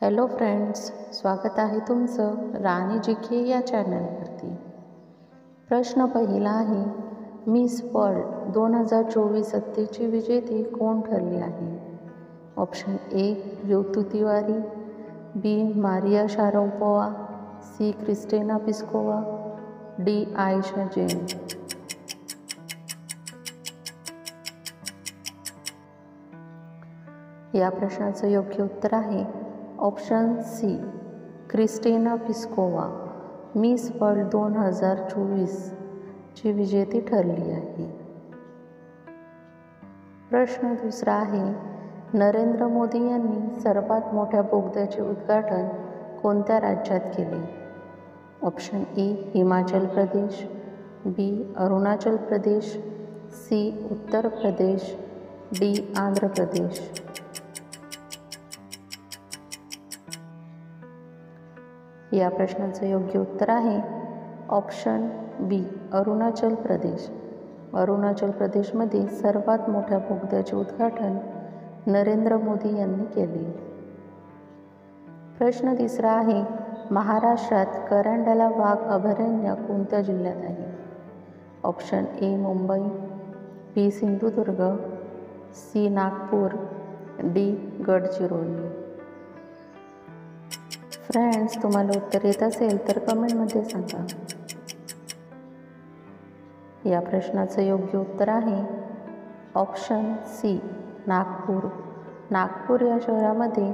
Hello friends, स्वागत आहे तुमचं राणी जी के या चॅनलवरती. प्रश्न पहिला आहे, मिस वर्ल्ड 2024 सत्तेची विजेती कोण ठरली आहे? Option A Ritu Tiwari, B Maria Sharapova, C Krystyna Pyszkova, D Ayesha Jain. या प्रश्नाचं योग्य उत्तर आहे option C Krystyna Pyszkova Miss World 2024 ची विजेती ठरली आहे. प्रश्न दुसरा आहे, नरेंद्र मोदी यांनी सर्वात मोठ्या बोगद्याचे उद्घाटन कोणत्या राज्यात केले? Option A Himachal Pradesh, B Arunachal Pradesh, C Uttar Pradesh, D Andhra Pradesh. या प्रश्नाचं योग्य उत्तर आहे ऑप्शन बी अरुणाचल प्रदेश. अरुणाचल प्रदेशमध्ये सर्वात मोठ्या बोगद्याचे उद्घाटन नरेंद्र मोदी यांनी केले. प्रश्न तिसरा आहे, महाराष्ट्रात करंडला वाघ अभयारण्य कोणत्या जिल्ह्यात आहे? Option A Mumbai, B Sindhudurg, C Nagpur, D Gadchiroli. Friends, तुम्हाला उत्तर येत असेल तर कमेंटमध्ये सांगा. या प्रश्नाचं योग्य उत्तर आहे ऑप्शन सी नागपूर. नागपूर या शहरामध्ये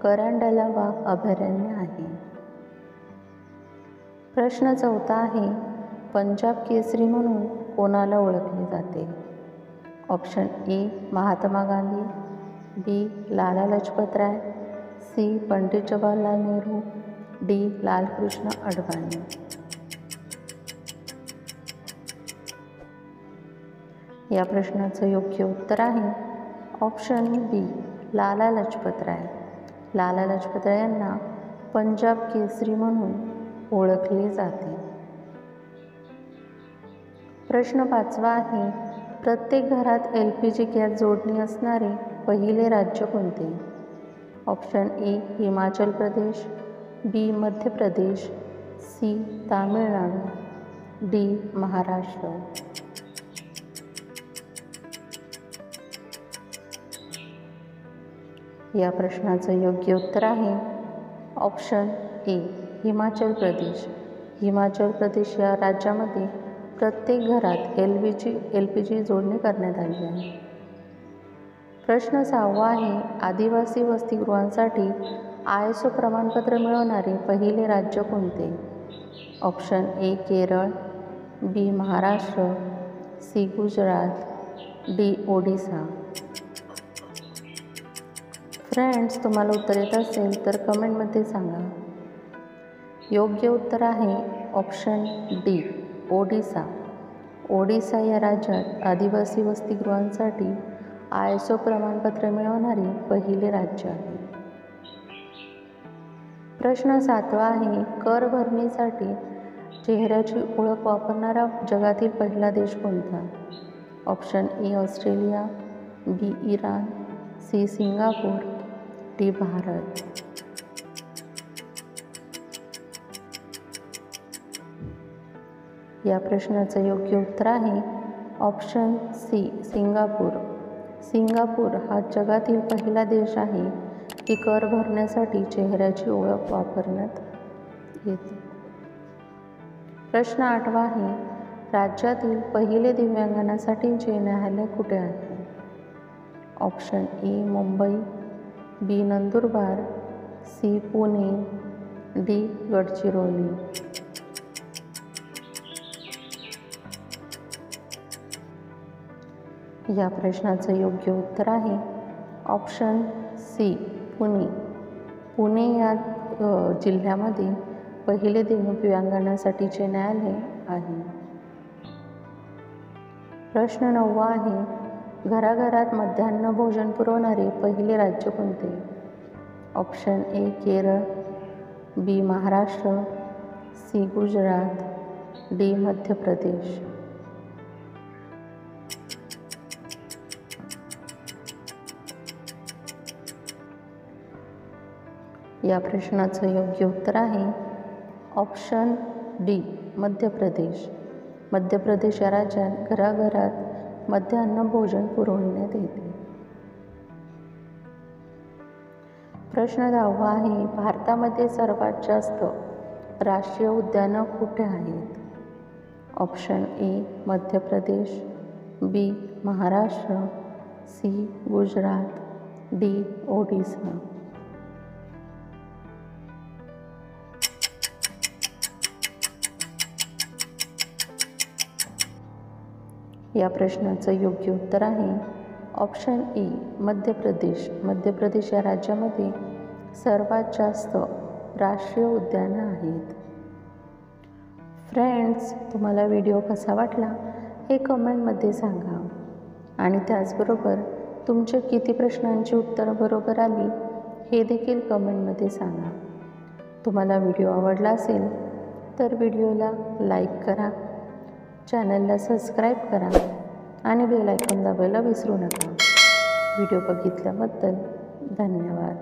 करंडला वाघ अभयारण्य आहे. प्रश्न चौथा आहे, पंजाब केसरी म्हणून कोणाला ओळखले जाते? Option A Mahatma Gandhi, B Lala Lajpat Rai, C Pandit Jawaharlal Nehru, D Lalkrishna Advani. या प्रश्नाचं योग्य उत्तर आहे ऑप्शन बी लाला लजपत राय. लाला लजपत राय यांना पंजाब केसरी म्हणून ओळखले जाते. प्रश्न पाचवा आहे, प्रत्येक घरात LPG गॅस जोडणी असणारे पहिले राज्य कोणते? Option A Himachal Pradesh, B Madhya Pradesh, C Tamil Nadu, D Maharashtra. या प्रश्नाचं योग्य उत्तर आहे ऑप्शन ए हिमाचल प्रदेश. हिमाचल प्रदेश या राज्यामध्ये प्रत्येक घरात LPG जोडणी करण्यात आली आहे. प्रश्न सहावा आहे, आदिवासी वसतिगृहांसाठी ISO प्रमाणपत्र मिळवणारे पहिले राज्य कोणते? Option A Kerala, B Maharashtra, C Gujarat, D Odisha. Friends, तुम्हाला उत्तर येत असेल तर कमेंटमध्ये सांगा. योग्य उत्तर आहे ऑप्शन डी ओडिसा. ओडिसा या राज्यात आदिवासी वसतिगृहांसाठी ISO प्रमाणपत्र मिळवणारे पहिले राज्य आहे. प्रश्न सातवा आहे, कर भरणीसाठी चेहऱ्याची ओळख वापरणारा जगातील पहिला देश कोणता? Option A Australia, B Iran, C Singapore, D Bharat. या प्रश्नाचं योग्य उत्तर आहे ऑप्शन सी सिंगापूर. सिंगापूर हा जगातील पहिला देश आहे की कर भरण्यासाठी चेहऱ्याची ओळख वापरण्यात येते. प्रश्न आठवा आहे, राज्यातील पहिले दिव्यांगांसाठीचे न्यायालय कुठे आहे? Option A Mumbai, B Nandurbar, C Pune, D Gadchiroli. या प्रश्नाचं योग्य उत्तर आहे ऑप्शन सी पुणे. पुणे या जिल्ह्यामध्ये पहिले दिव्यांगांसाठीचे न्यायालय आहे. प्रश्न नववा आहे, घराघरात मध्यान्ह भोजन पुरवणारे पहिले राज्य कोणते? Option A Kerala, B Maharashtra, C Gujarat, D Madhya Pradesh. या प्रश्नाचं योग्य उत्तर आहे ऑप्शन डी, मध्य प्रदेश. मध्य प्रदेश या राज्यात घराघरात मध्यान्ह भोजन पुरवण्यात येते. प्रश्न 10वा आहे, भारतामध्ये सर्वात जास्त राष्ट्रीय उद्यानं कुठे आहेत? Option A, Madhya Pradesh, B, Maharashtra, C, Gujarat, D, Odisha. या प्रश्नाचं योग्य उत्तर आहे ऑप्शन ए, मध्य प्रदेश. मध्य प्रदेश या राज्यामध्ये सर्वात जास्त राष्ट्रीय उद्यानं आहेत. फ्रेंड्स, तुम्हाला व्हिडिओ कसा वाटला हे कमेंटमध्ये सांगा आणि त्याचबरोबर तुमच्या किती प्रश्नांची उत्तरं बरोबर आली हे देखील कमेंटमध्ये सांगा. तुम्हाला व्हिडिओ आवडला असेल तर व्हिडिओला लाईक करा, चॅनलला सबस्क्राईब करा आणि बेल आयकॉन दाबायला विसरू नका. व्हिडिओ बघितल्याबद्दल धन्यवाद.